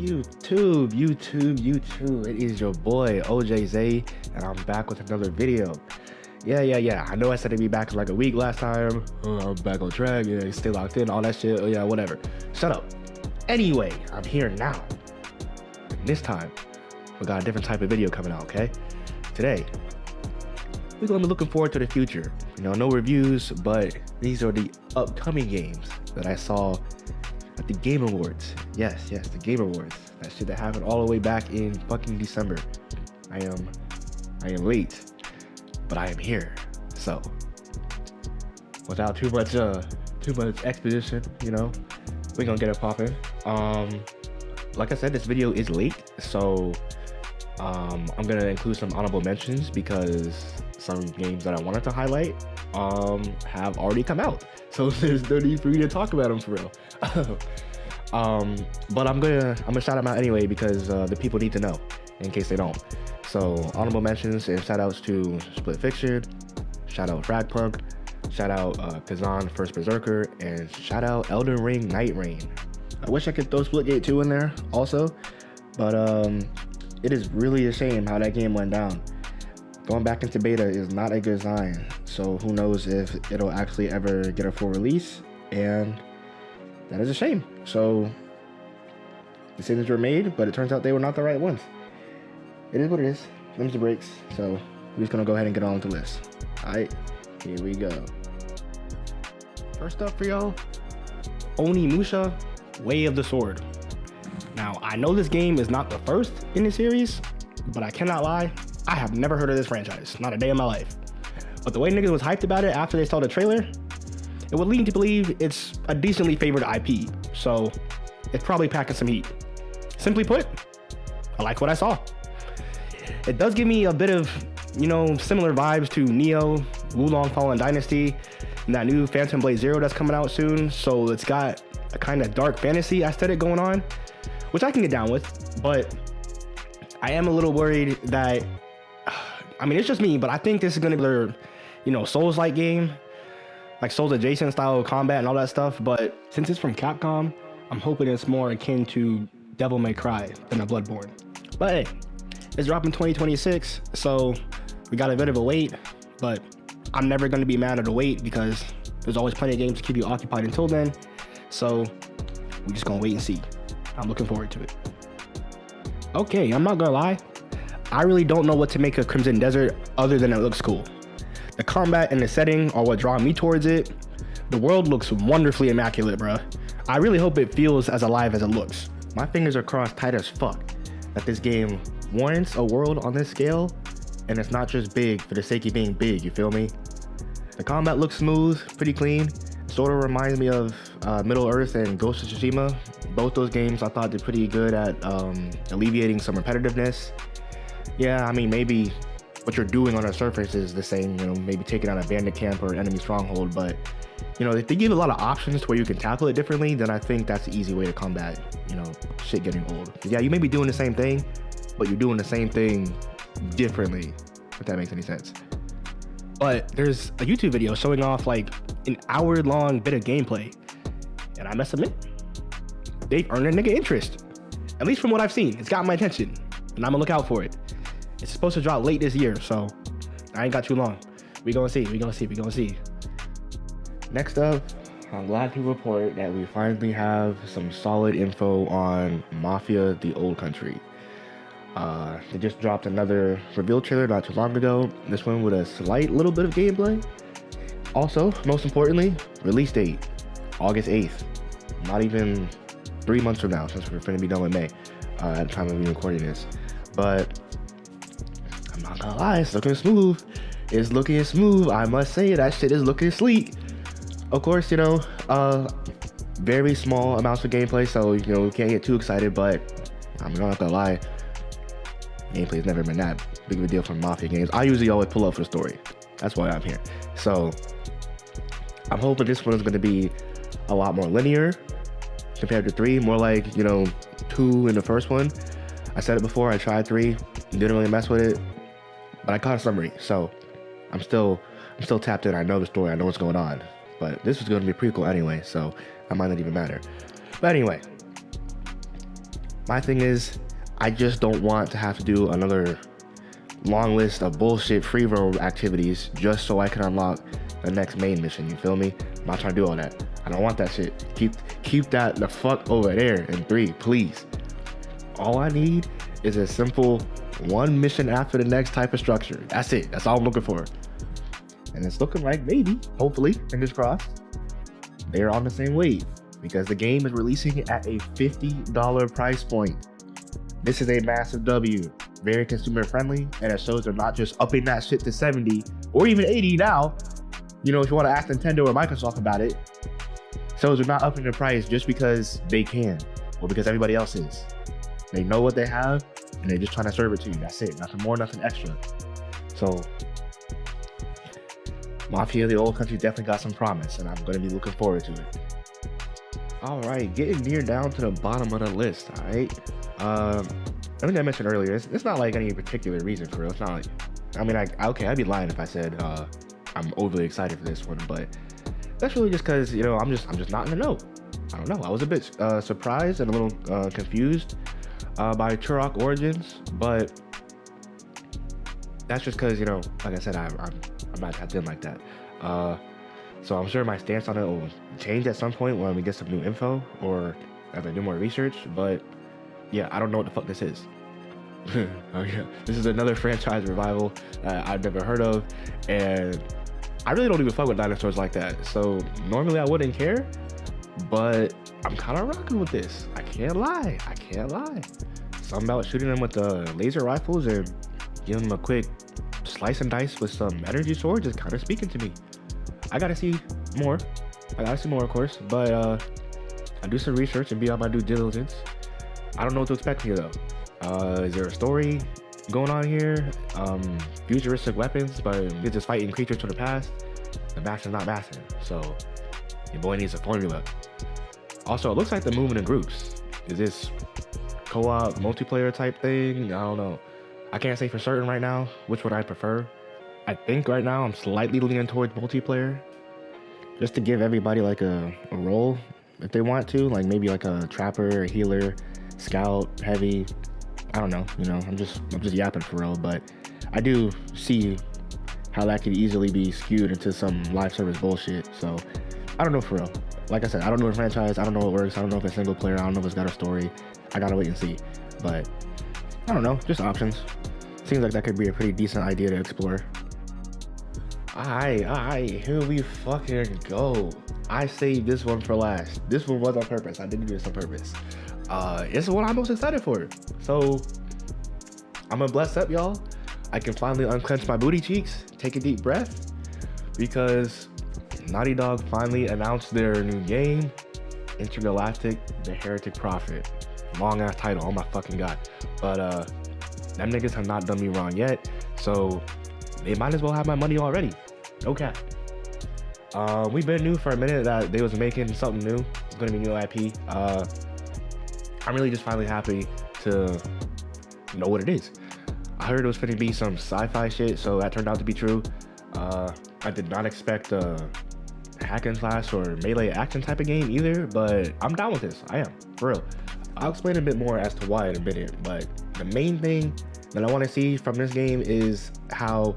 YouTube. It is your boy OJ Zay, and I'm back with another video. Yeah. I know I said I'd be back in like a week last time. I'm back on track. Yeah, stay locked in, all that shit. Oh yeah, whatever. Shut up. Anyway, I'm here now. And this time, we got a different type of video coming out. Okay, today we're gonna be looking forward to the future. You know, no reviews, but these are the upcoming games that I saw at the Game Awards. Yes, the Game Awards. That shit that happened all the way back in fucking December. I am late, but I am here. So, without too much exposition, you know, we're gonna get it popping. Like I said, this video is late, so I'm gonna include some honorable mentions because some games that I wanted to highlight have already come out, so there's no need for me to talk about them for real. But I'm gonna shout them out anyway because the people need to know in case they don't. So honorable mentions and shout outs to Split Fiction, shout out Fragpunk, shout out Kazan First Berserker, and shout out Elden Ring Night Rain. I wish I could throw Splitgate 2 in there also, but it is really a shame how that game went down. Going back into beta is not a good sign, so who knows if it'll actually ever get a full release, and that is a shame. So decisions were made, but it turns out they were not the right ones. It is what it is. Them's the breaks. So we're just gonna go ahead and get on with the list. Alright, here we go. First up for y'all, Onimusha Way of the Sword. Now, I know this game is not the first in the series, but I cannot lie, I have never heard of this franchise, not a day in my life. But the way niggas was hyped about it after they saw the trailer, it would lead to believe it's a decently favored IP, so it's probably packing some heat. Simply put, I like what I saw. It does give me a bit of, you know, similar vibes to Neo, Wulong Fallen Dynasty, and that new Phantom Blade Zero that's coming out soon, so it's got a kind of dark fantasy aesthetic going on, which I can get down with, but I am a little worried that, I mean, it's just me, but I think this is gonna be their, you know, Souls-like game, like Souls adjacent style of combat and all that stuff, but since it's from Capcom, I'm hoping it's more akin to Devil May Cry than a Bloodborne. But hey, it's dropping 2026, so we got a bit of a wait, but I'm never gonna be mad at the wait because there's always plenty of games to keep you occupied until then, so we're just gonna wait and see. I'm looking forward to it. Okay, I'm not gonna lie, I really don't know what to make of Crimson Desert other than it looks cool. The combat and the setting are what draw me towards it. The world looks wonderfully immaculate, bruh. I really hope it feels as alive as it looks. My fingers are crossed tight as fuck that this game warrants a world on this scale, and it's not just big for the sake of being big, you feel me? The combat looks smooth, pretty clean. Sort of reminds me of Middle Earth and Ghost of Tsushima. Both those games I thought did pretty good at alleviating some repetitiveness. Yeah, I mean, maybe what you're doing on the surface is the same, you know, maybe taking out a bandit camp or enemy stronghold, but you know, if they give a lot of options to where you can tackle it differently, then I think that's the easy way to combat, you know, shit getting old. Yeah, you may be doing the same thing, but you're doing the same thing differently, if that makes any sense. But there's a YouTube video showing off like an hour-long bit of gameplay, and I must admit, they've earned a nigga interest. At least from what I've seen, it's got my attention, and I'm gonna look out for it. It's supposed to drop late this year, so I ain't got too long. We gonna see. Next up, I'm glad to report that we finally have some solid info on Mafia: The Old Country. They just dropped another reveal trailer not too long ago. This one with a slight little bit of gameplay. Also, most importantly, release date, August 8th. Not even 3 months from now, since we're finna be done with May at the time of me recording this. But I'm not gonna lie, it's looking smooth. I must say, that shit is looking sleek. Of course, you know, very small amounts of gameplay, so, you know, we can't get too excited, but I'm not gonna lie, gameplay's never been that big of a deal for Mafia games. I usually always pull up for the story. That's why I'm here. So I'm hoping this one is gonna be a lot more linear compared to 3, more like, you know, 2 in the first one. I said it before, I tried 3, didn't really mess with it, but I caught a summary, so I'm still tapped in. I know the story, I know what's going on. But this was going to be a prequel anyway, so that might not even matter. But anyway, My thing is, I just don't want to have to do another long list of bullshit free roam activities just so I can unlock the next main mission. You feel me? I'm not trying to do all that. I don't want that shit. Keep that the fuck over there in 3, please. All I need is a simple one mission after the next type of structure. That's it. That's all I'm looking for. And it's looking like maybe, hopefully, fingers crossed, they're on the same wave because the game is releasing at a $50 price point. This is a massive W. Very consumer friendly, and it shows they're not just upping that shit to 70 or even 80 now. You know, if you want to ask Nintendo or Microsoft about it, shows they're not upping the price just because they can or because everybody else is. They know what they have and they're just trying to serve it to you. That's it. Nothing more, nothing extra. So Mafia the Old Country definitely got some promise, and I'm going to be looking forward to it. All right, getting near down to the bottom of the list. All right. I think I mentioned earlier, it's not like any particular reason for it. It's not like, I mean, I'd be lying if I said I'm overly excited for this one, but that's really just because, you know, I'm just not in the know. I don't know. I was a bit surprised and a little confused by Turok Origins, but that's just because, you know, like I said, I'm not tapped in like that. So I'm sure my stance on it will change at some point when we get some new info or as I do more research, but yeah, I don't know what the fuck this is. Oh yeah, this is another franchise revival I've never heard of, and I really don't even fuck with dinosaurs like that. So normally I wouldn't care, but I'm kind of rocking with this. I can't lie. Something about shooting them with the laser rifles and giving them a quick slice and dice with some energy swords is kind of speaking to me. I gotta see more, of course, but I do some research and be on my due diligence. I don't know what to expect here though. Is there a story going on here? Futuristic weapons, but you're just fighting creatures from the past. The master's not master, so your boy needs a formula. Also, it looks like they're moving in groups. Is this co-op multiplayer type thing? I don't know. I can't say for certain right now which one I prefer. I think right now I'm slightly leaning towards multiplayer, just to give everybody like a role if they want to, like maybe like a trapper, a healer, scout, heavy. I don't know, you know, I'm just yapping for real, but I do see how that could easily be skewed into some live service bullshit. So I don't know for real. Like I said, I don't know the franchise. I don't know what works. I don't know if it's single player. I don't know if it's got a story. I gotta wait and see. But I don't know, just options. Seems like that could be a pretty decent idea to explore. Alright, here we fucking go. I saved this one for last. This one was on purpose. I didn't do this on purpose. It's the one I'm most excited for. So I'm gonna bless up, y'all. I can finally unclench my booty cheeks, take a deep breath, because Naughty Dog finally announced their new game, Intergalactic: The Heretic Prophet. Long ass title, oh my fucking god. But them niggas have not done me wrong yet, so they might as well have my money already. No cap. We've been new for a minute that they was making something new. It's gonna be new IP. I'm really just finally happy to know what it is. I heard it was gonna be some sci-fi shit, so that turned out to be true. I did not expect a hack and slash or melee action type of game either, but I'm down with this. I am, for real. I'll explain a bit more as to why in a minute, but the main thing that I want to see from this game is how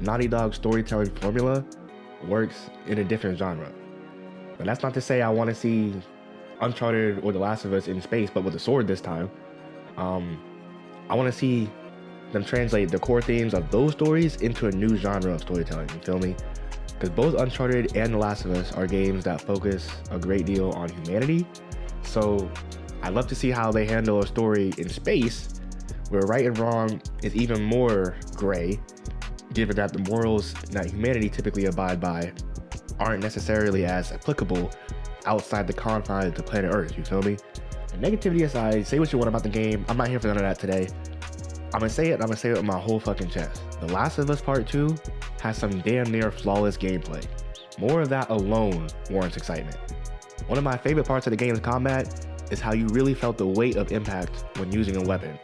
Naughty Dog's storytelling formula works in a different genre. But that's not to say I want to see Uncharted or The Last of Us in space, but with a sword this time. I want to see them translate the core themes of those stories into a new genre of storytelling, you feel me? Because both Uncharted and The Last of Us are games that focus a great deal on humanity. So I'd love to see how they handle a story in space where right and wrong is even more gray, given that the morals that humanity typically abide by aren't necessarily as applicable outside the confines of planet Earth, you feel me? And negativity aside, say what you want about the game. I'm not here for none of that today. I'm gonna say it with my whole fucking chest. The Last of Us Part 2 has some damn near flawless gameplay. More of that alone warrants excitement. One of my favorite parts of the game's combat is how you really felt the weight of impact when using a weapon.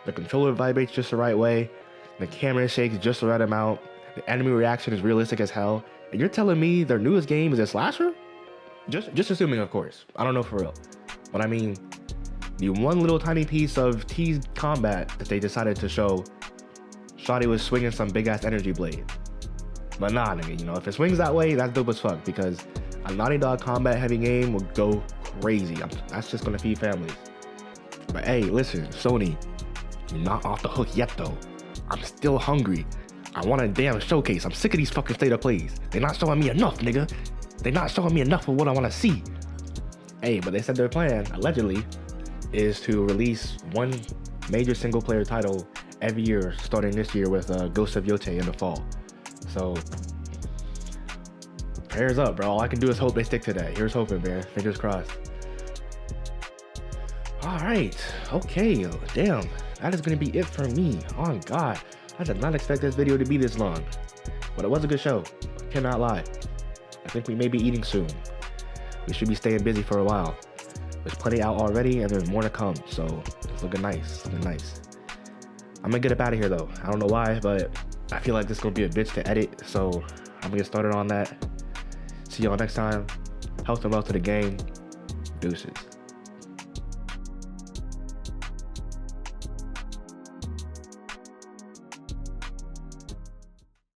The controller vibrates just the right way, the camera shakes just the right amount, the enemy reaction is realistic as hell, and you're telling me their newest game is a slasher? Just assuming, of course. I don't know for real. But I mean, The one little tiny piece of teased combat that they decided to show, Shawty was swinging some big ass energy blade. But nah, nigga, you know, if it swings that way, that's dope as fuck, because a Naughty Dog combat heavy game will go crazy. That's just gonna feed families. But hey, listen, Sony, you're not off the hook yet though. I'm still hungry. I want a damn showcase. I'm sick of these fucking state of plays. They're not showing me enough, nigga. They're not showing me enough of what I want to see. Hey, but they said their plan, allegedly, is to release one major single player title every year, starting this year with Ghost of Yotei in the fall. So, prayers up, bro. All I can do is hope they stick to that. Here's hoping, man. Fingers crossed. All right. Okay. Damn. That is going to be it for me. Oh, God. I did not expect this video to be this long. But it was a good show. I cannot lie. I think we may be eating soon. We should be staying busy for a while. There's plenty out already, and there's more to come. So, it's looking nice. Looking nice. I'm going to get up out of here, though. I don't know why, but I feel like this is going to be a bitch to edit. So, I'm going to get started on that. See y'all next time. Health and wealth to the game. Deuces.